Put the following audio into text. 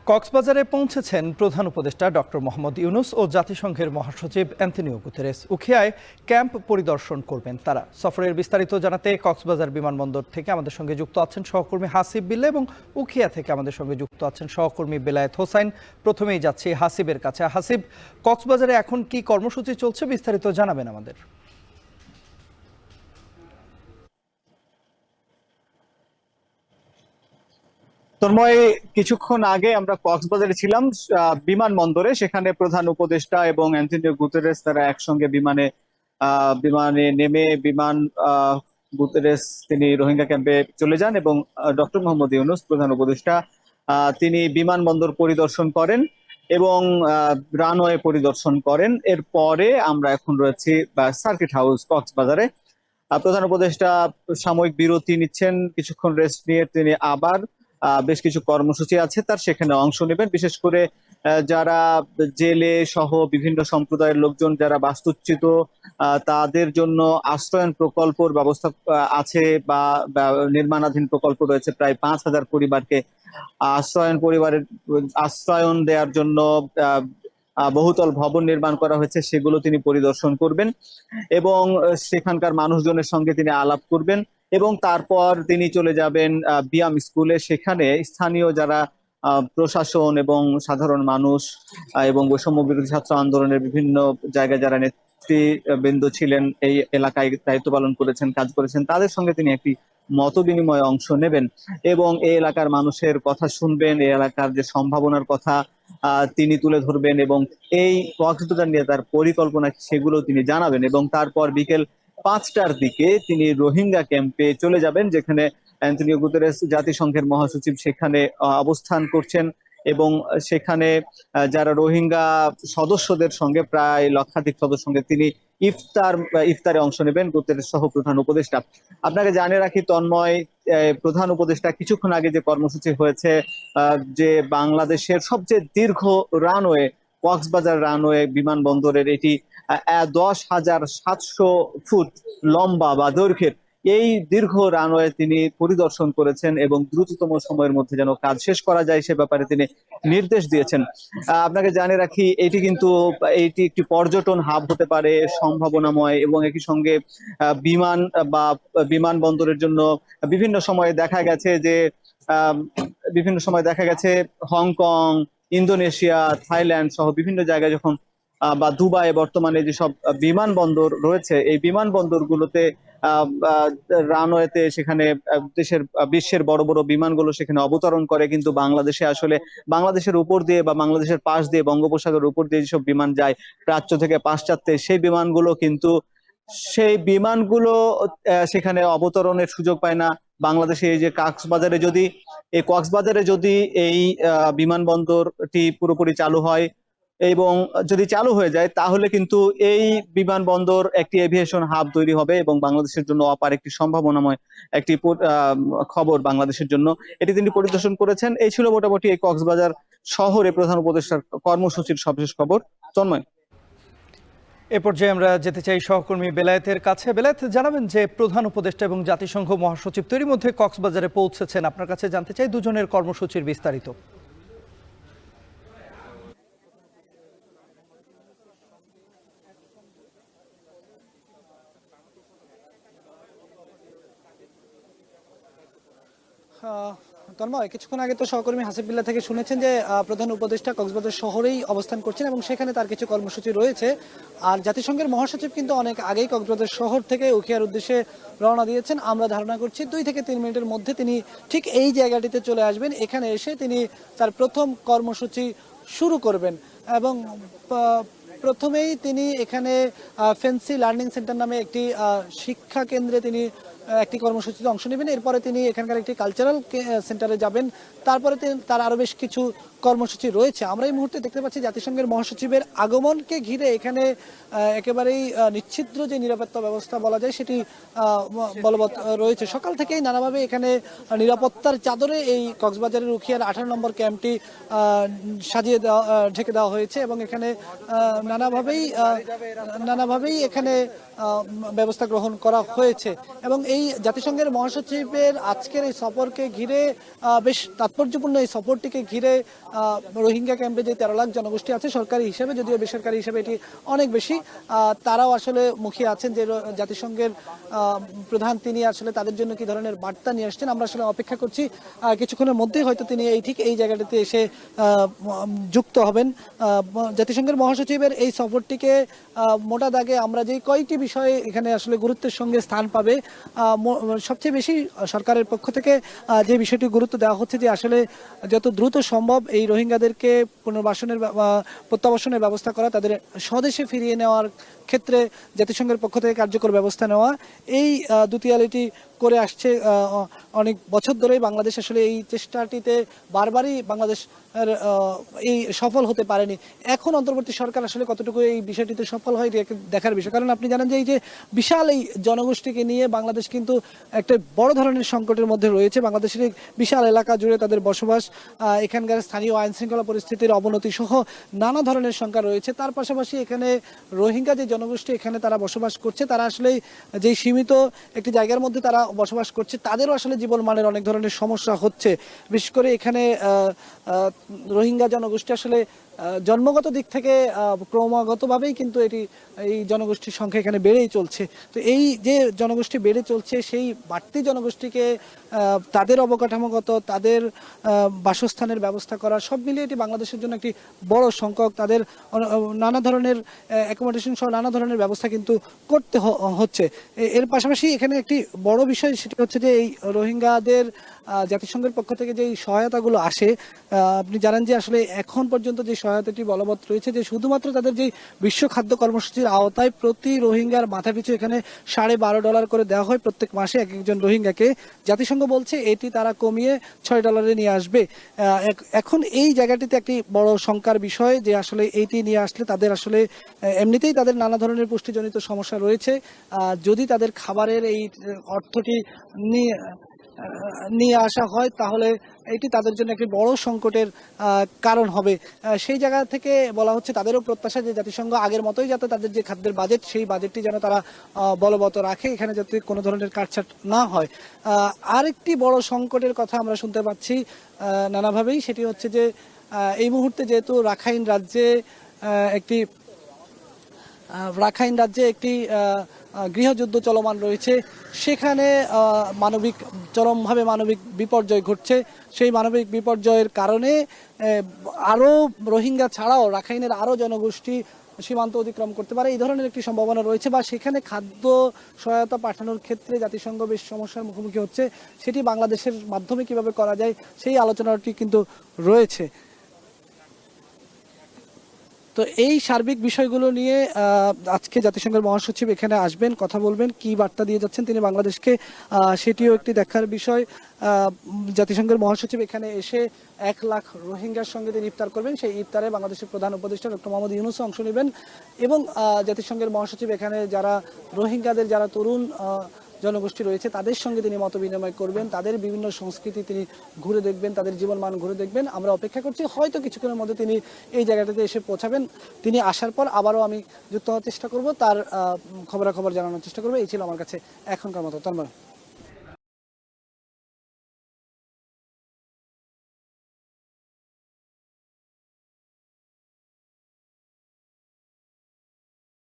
কক্সবাজারে পৌঁছেছেন প্রধান উপদেষ্টা ডক্টর মোহাম্মদ ইউনূস ও জাতিসংঘের মহাসচিব অ্যান্তোনিও গুতেরেস। উখিয়ায় ক্যাম্প পরিদর্শন করবেন তারা। সফরের বিস্তারিত জানাতে কক্সবাজার বিমানবন্দর থেকে আমাদের সঙ্গে যুক্ত আছেন সহকর্মী হাসিব বিল্লা এবং উখিয়া থেকে আমাদের সঙ্গে যুক্ত আছেন সহকর্মী বেলায়েত হোসাইন। প্রথমেই যাচ্ছি হাসিবের কাছে। হাসিব, কক্সবাজারে এখন কি কর্মসূচি চলছে, বিস্তারিত জানাবেন আমাদের। তন্ময়, কিছুক্ষণ আগে আমরা কক্সবাজারে ছিলাম বিমানবন্দরে। সেখানে প্রধান উপদেষ্টা এবং অ্যান্তোনিও গুতেরেস তারা একসঙ্গে বিমানে নেমে গুতেরেস তিনি রোহিঙ্গা ক্যাম্পে চলে যান এবং ডক্টর মোহাম্মদ ইউনূস প্রধান উপদেষ্টা তিনি বিমানবন্দর পরিদর্শন করেন এবং রানওয়ে পরিদর্শন করেন। এরপরে আমরা এখন রয়েছি সার্কিট হাউস কক্সবাজারে। প্রধান উপদেষ্টা সাময়িক বিরতি নিচ্ছেন, কিছুক্ষণ রেস্ট নিয়ে তিনি আবার বেশ কিছু কর্মসূচি আছে তার সেখানে অংশ নেবেন। বিশেষ করে যারা জেলে সহ বিভিন্ন সম্প্রদায়ের লোকজন যারা বাস্তুচ্যুত তাদের জন্য আশ্রয়ন প্রকল্পর ব্যবস্থা আছে বা নির্মাণাধীন প্রকল্প রয়েছে। প্রায় 5,000 পরিবারকে আশ্রয়ন দেওয়ার জন্য বহুতল ভবন নির্মাণ করা হয়েছে, সেগুলো তিনি পরিদর্শন করবেন এবং সেখানকার মানুষজনের সঙ্গে তিনি আলাপ করবেন এবং তারপর তিনি চলে যাবেন বিয়াম স্কুলে। সেখানে স্থানীয় যারা প্রশাসন এবং সাধারণ মানুষ এবং বৈষম্য বিরোধী ছাত্র আন্দোলনের বিভিন্ন জায়গায় যারা নেতৃবৃন্দ ছিলেন, এই এলাকায় দায়িত্ব পালন করেছেন, কাজ করেছেন, তাদের সঙ্গে তিনি একটি মত বিনিময়ে অংশ নেবেন এবং এই এলাকার মানুষের কথা শুনবেন, এই এলাকার যে সম্ভাবনার কথা তিনি তুলে ধরবেন এবং এই কক্সবাজার নিয়ে তার পরিকল্পনা সেগুলো তিনি জানাবেন এবং তারপর বিকেল 5টার দিকে তিনি রোহিঙ্গা ক্যাম্পে চলে যাবেন, যেখানে অ্যান্তোনিও গুতেরেস জাতিসংঘের মহাসচিব সেখানে অবস্থান করছেন এবং সেখানে যারা রোহিঙ্গা সদস্যদের সঙ্গে প্রায় লক্ষাধিক সদস্যের সঙ্গে তিনি ইফতারে অংশ নেবেন গুতেরেস সহ প্রধান উপদেষ্টা। আপনাকে জানিয়ে রাখি তন্ময়, প্রধান উপদেষ্টা কিছুক্ষণ আগে যে কর্মসূচি হয়েছে, যে বাংলাদেশের সবচেয়ে দীর্ঘ রানওয়ে কক্সবাজার রানওয়ে বিমানবন্দরের, এটি 10,700 ফুট লম্বা বা দৈর্ঘ্যের এই দীর্ঘ রানওয়ে তিনি পরিদর্শন করেছেন এবং দ্রুততম সময়ের মধ্যে যেন কাজ শেষ করা যায় সে ব্যাপারে তিনি নির্দেশ দিয়েছেন। আপনাকে জানিয়ে রাখি এটি একটি পর্যটন হাব হতে পারে, সম্ভাবনাময় এবং একই সঙ্গে বিমানবন্দরের জন্য বিভিন্ন সময়ে দেখা গেছে হংকং, ইন্দোনেশিয়া, থাইল্যান্ড সহ বিভিন্ন জায়গায় যখন বা দুবাই বর্তমানে যেসব বিমানবন্দর রয়েছে, এই বিমানবন্দরগুলোতে রানওয়েতে সেখানে বিশ্বের বড় বড় বিমানগুলো সেখানে অবতরণ করে, কিন্তু বাংলাদেশের উপর দিয়ে বা বাংলাদেশের পাশ দিয়ে বঙ্গোপসাগরের উপর দিয়ে যেসব বিমান যায় প্রাচ্য থেকে পাশ্চাত্যে, সেই বিমানগুলো সেখানে অবতরণের সুযোগ পায় না। বাংলাদেশে এই যে কক্সবাজারে যদি এই বিমানবন্দরটি পুরোপুরি চালু হয় এবং যদি চালু হয়ে যায় তাহলে কিন্তু এই বিমানবন্দর একটি এভিয়েশন হাব তৈরি হবে এবং বাংলাদেশের জন্য অপার একটি সম্ভাবনাময় একটি খবর বাংলাদেশের জন্য। এটি তিনি পরিদর্শন করেছেন। এই ছিল মোটামুটি এই কক্সবাজার শহরে প্রধান উপদেষ্টার কর্মসূচির সবশেষ খবর। তন্ময়, এ পর্যায়ে আমরা যেতে চাই সহকর্মী বেলায়েতের কাছে। বেলায়েত, জানাবেন যে প্রধান উপদেষ্টা এবং জাতিসংঘ মহাসচিব তৈরি মধ্যে কক্সবাজারে পৌঁছেছেন। আপনার কাছে জানতে চাই দুজনের কর্মসূচির বিস্তারিত। তন্ময়, কিছুক্ষণ আগে তো সহকর্মী হাসিব বিল্লা থেকে শুনেছেন যে প্রধান উপদেষ্টা কক্সবাজার শহরেই অবস্থান করছেন এবং সেখানে তার কিছু কর্মসূচি রয়েছে। আর জাতিসংঘের মহাসচিব কিন্তু অনেক আগেই কক্সবাজার শহর থেকে উখিয়ার উদ্দেশ্যে রওনা দিয়েছেন। আমরা ধারণা করছি 2 থেকে 3 মিনিটের মধ্যে তিনি ঠিক এই জায়গাটিতে চলে আসবেন। এখানে এসে তিনি তার প্রথম কর্মসূচি শুরু করবেন এবং প্রথমেই তিনি এখানে ফেন্সি লার্নিং সেন্টার নামে একটি শিক্ষা কেন্দ্রে তিনি একটি কর্মসূচিতে অংশ নেবেন। এরপরে তিনি এখানকার একটি কালচারাল সেন্টারে যাবেন। তারপরে তার আরও বেশ কিছু কর্মসূচি রয়েছে। আমরা এই মুহূর্তে দেখতে পাচ্ছি জাতিসংঘের মহাসচিবের আগমনকে ঘিরে এখানে একেবারেই নিশ্ছিদ্র যে নিরাপত্তা ব্যবস্থা বলা যায় সেটি বলবৎ রয়েছে। সকাল থেকেই নানাভাবে এখানে নিরাপত্তার চাদরে এই কক্সবাজারের উখিয়ার 18 নম্বর ক্যাম্পটি ঢেকে দেওয়া হয়েছে এবং এখানে নানাভাবেই এখানে ব্যবস্থা গ্রহণ করা হয়েছে এবং এই জাতিসংঘের মহাসচিবের আজকের এই সফরকে ঘিরে বেশ তাৎপর্যপূর্ণ এই সফরটিকে ঘিরে রোহিঙ্গা ক্যাম্পে যে 13 লাখ জনগোষ্ঠী আছে সরকারি হিসেবে, যদিও বেসরকারি হিসেবে এটি অনেক বেশি, তারাও আসলে মুখিয়ে আছেন যে জাতিসংঘের প্রধান তিনি আসলে তাদের জন্য কি ধরনের বার্তা নিয়ে আসছেন। আমরা আসলে অপেক্ষা করছি, কিছুক্ষণের মধ্যেই হয়তো তিনি ঠিক এই জায়গাটিতে এসে যুক্ত হবেন। জাতিসংঘের মহাসচিবের এই সফরটিকে মোটা দাগে আমরা যে কয়েকটি বিষয়ে এখানে আসলে গুরুত্বের সঙ্গে স্থান পাবে, সবচেয়ে বেশি সরকারের পক্ষ থেকে যে বিষয়টি গুরুত্ব দেওয়া হচ্ছে যে আসলে যত দ্রুত সম্ভব এই রোহিঙ্গাদেরকে পুনর্বাসনের প্রত্যাবাসনের ব্যবস্থা করা, তাদের স্বদেশে ফিরিয়ে নেওয়ার ক্ষেত্রে জাতিসংঘের পক্ষ থেকে কার্যকর ব্যবস্থা নেওয়া। এই দুতিয়ালিটি করে আসছে অনেক বছর ধরেই বাংলাদেশ আসলে এই চেষ্টাটিতে বারবারই বাংলাদেশ এই সফল হতে পারেনি। এখন অন্তর্বর্তী সরকার আসলে কতটুকু এই বিষয়টিতে সফল হয় দেখার বিষয়। কারণ আপনি জানেন যে এই যে বিশাল এই জনগোষ্ঠীকে নিয়ে বাংলাদেশ কিন্তু একটা বড় ধরনের সংকটের মধ্যে রয়েছে। বাংলাদেশের এই বিশাল এলাকা জুড়ে তাদের বসবাস, এখানকার স্থানীয় আইন শৃঙ্খলা পরিস্থিতির অবনতি সহ নানা ধরনের শঙ্কা রয়েছে। তার পাশাপাশি এখানে রোহিঙ্গা যে জনগোষ্ঠী এখানে তারা বসবাস করছে, তারা আসলে যে সীমিত একটি জায়গার মধ্যে তারা বসবাস করছে, তাদেরও আসলে জীবনমানের অনেক ধরনের সমস্যা হচ্ছে। বিশেষ করে এখানে রোহিঙ্গা জনগোষ্ঠী আসলে জন্মগত দিক থেকে ক্রমাগতভাবেই কিন্তু এই জনগোষ্ঠীর সংখ্যা এখানে বেড়েই চলছে। তো এই যে জনগোষ্ঠী বেড়ে চলছে, সেই বাড়তি জনগোষ্ঠীকে তাদের অবকাঠামোগত, তাদের বাসস্থানের ব্যবস্থা করা, সব মিলিয়ে এটি বাংলাদেশের জন্য একটি বড় সংখ্যক। তাদের নানা ধরনের অ্যাকোমোডেশন সহ নানা ধরনের ব্যবস্থা কিন্তু করতে হচ্ছে। এর পাশাপাশি এখানে একটি বড় বিষয় সেটি হচ্ছে যে এই রোহিঙ্গাদের জাতিসংঘের পক্ষ থেকে যে সহায়তাগুলো আসে, আপনি জানেন যে আসলে এখন পর্যন্ত যে সহায়তাটি বলবৎ রয়েছে যে শুধুমাত্র তাদের যে বিশ্ব খাদ্য কর্মসূচির আওতায় প্রতি রোহিঙ্গার মাথাপিছু এখানে $12.5 করে দেওয়া হয় প্রত্যেক মাসে এক একজন রোহিঙ্গাকে। জাতিসংঘ বলছে এটি তারা কমিয়ে $6 নিয়ে আসবে। এখন এই জায়গাটিতে একটি বড় শঙ্কার বিষয় যে আসলে এইটি নিয়ে আসলে তাদের আসলে এমনিতেই তাদের নানা ধরনের পুষ্টিজনিত সমস্যা রয়েছে। যদি তাদের খাবারের এই অর্থটি নিয়ে আসা হয় তাহলে এটি তাদের জন্য একটি বড় সংকটের কারণ হবে। সেই জায়গা থেকে বলা হচ্ছে তাদেরও প্রত্যাশা যে জাতিসংঘ আগের মতোই যাতে তাদের যে খাদ্যের বাজেট, সেই বাজেটটি যেন তারা বলবৎ রাখে, এখানে যাতে কোনো ধরনের কাটছাট না হয়। আরেকটি বড় সংকটের কথা আমরা শুনতে পাচ্ছি নানাভাবেই, সেটি হচ্ছে যে এই মুহূর্তে যেহেতু রাখাইন রাজ্যে একটি গৃহযুদ্ধ চলমান রয়েছে, সেখানে চরমভাবে মানবিক বিপর্যয় ঘটছে। সেই মানবিক বিপর্যয়ের কারণে আরও রোহিঙ্গা ছাড়াও রাখাইনের আরও জনগোষ্ঠী সীমান্ত অতিক্রম করতে পারে, এই ধরনের একটি সম্ভাবনা রয়েছে। বা সেখানে খাদ্য সহায়তা পাঠানোর ক্ষেত্রে জাতিসংঘ বেশ সমস্যার মুখোমুখি হচ্ছে। সেটি বাংলাদেশের মাধ্যমে কিভাবে করা যায় সেই আলোচনাটি কিন্তু রয়েছে। তো এই সার্বিক বিষয়গুলো নিয়ে আজকে জাতিসংঘের মহাসচিব এখানে আসবেন, কথা বলবেন, কি বার্তা দিয়ে যাচ্ছেন তিনি বাংলাদেশকে, সেটিও একটি দেখার বিষয়। জাতিসংঘের মহাসচিব এখানে এসে 1 লাখ রোহিঙ্গার সঙ্গে তিনি ইফতার করবেন। সেই ইফতারে বাংলাদেশের প্রধান উপদেষ্টা ডক্টর মোহাম্মদ ইউনূস অংশ নেবেন এবং জাতিসংঘের মহাসচিব এখানে যারা রোহিঙ্গাদের যারা তরুণ জনগোষ্ঠী রয়েছে তাদের সঙ্গে তিনি মত বিনিময় করবেন, তাদের বিভিন্ন সংস্কৃতি তিনি ঘুরে দেখবেন, তাদের জীবনমান ঘুরে দেখবেন। আমরা অপেক্ষা করছি, হয়তো কিছুক্ষণের মধ্যে তিনি এই জায়গাটাতে এসে পৌঁছাবেন। তিনি আসার পর আবারও আমি যুক্ত হওয়ার চেষ্টা করব, তার খবরাখবর জানানোর চেষ্টা করবো। এই ছিল আমার কাছে এখনকার মতো। ধন্যবাদ।